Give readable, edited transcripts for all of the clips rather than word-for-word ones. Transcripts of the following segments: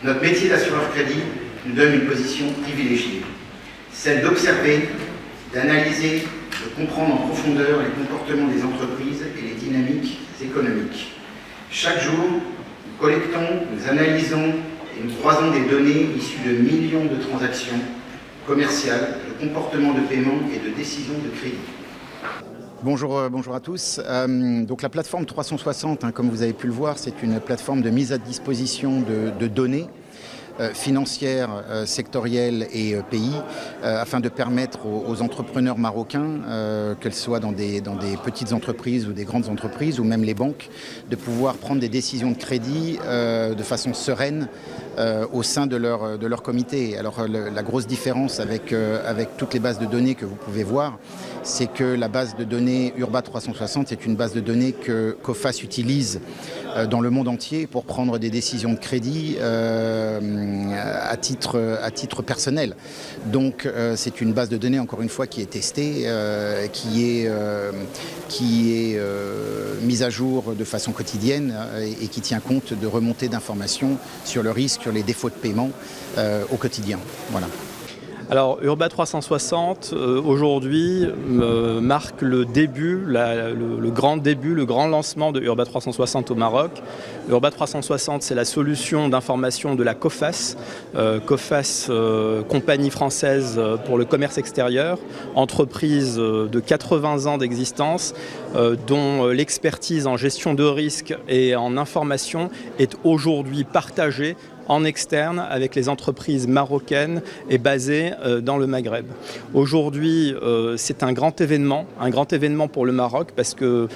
Notre métier d'assureur crédit nous donne une position privilégiée, celle d'observer, d'analyser, de comprendre en profondeur les comportements des entreprises et les dynamiques économiques. Chaque jour, nous collectons, nous analysons et nous croisons des données issues de millions de transactions commerciales, de comportements de paiement et de décisions de crédit. Bonjour à tous. Donc la plateforme 360, comme vous avez pu le voir, c'est une plateforme de mise à disposition de données financières, sectorielles et pays, afin de permettre aux entrepreneurs marocains, qu'elles soient dans des petites entreprises ou des grandes entreprises, ou même les banques, de pouvoir prendre des décisions de crédit de façon sereine au sein de leur comité. Alors la grosse différence avec toutes les bases de données que vous pouvez voir, c'est que la base de données Urba 360 est une base de données que Coface utilise dans le monde entier pour prendre des décisions de crédit à titre personnel. Donc c'est une base de données, encore une fois, qui est testée, qui est mise à jour de façon quotidienne et qui tient compte de remontées d'informations sur le risque, sur les défauts de paiement au quotidien. Voilà. Alors Urba 360 aujourd'hui marque le début, le grand lancement de Urba 360 au Maroc. Urba 360, c'est la solution d'information de la Coface, compagnie française pour le commerce extérieur, entreprise de 80 ans d'existence, dont l'expertise en gestion de risque et en information est aujourd'hui partagée en externe avec les entreprises marocaines et basées dans le Maghreb. Aujourd'hui, c'est un grand événement pour le Maroc parce que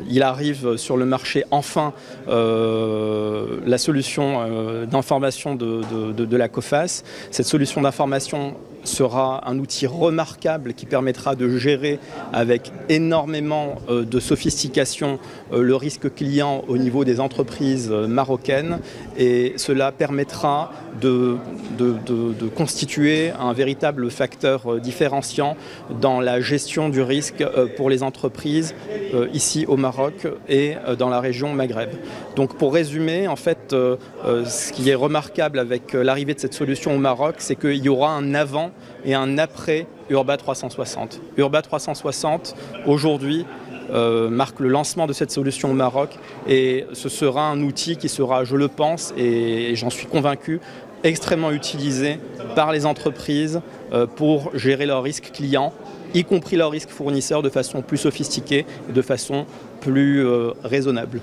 il arrive sur le marché enfin la solution d'information de la Coface. Cette solution d'information sera un outil remarquable qui permettra de gérer avec énormément de sophistication le risque client au niveau des entreprises marocaines, et cela permettra de constituer un véritable facteur différenciant dans la gestion du risque pour les entreprises ici au Maroc et dans la région Maghreb. Donc pour résumer, en fait, ce qui est remarquable avec l'arrivée de cette solution au Maroc, c'est qu'il y aura un avant et un après Urba 360. Urba 360, aujourd'hui, marque le lancement de cette solution au Maroc, et ce sera un outil qui sera, je le pense, et j'en suis convaincu, extrêmement utilisé par les entreprises pour gérer leurs risques clients, y compris leurs risques fournisseurs, de façon plus sophistiquée et de façon plus raisonnable.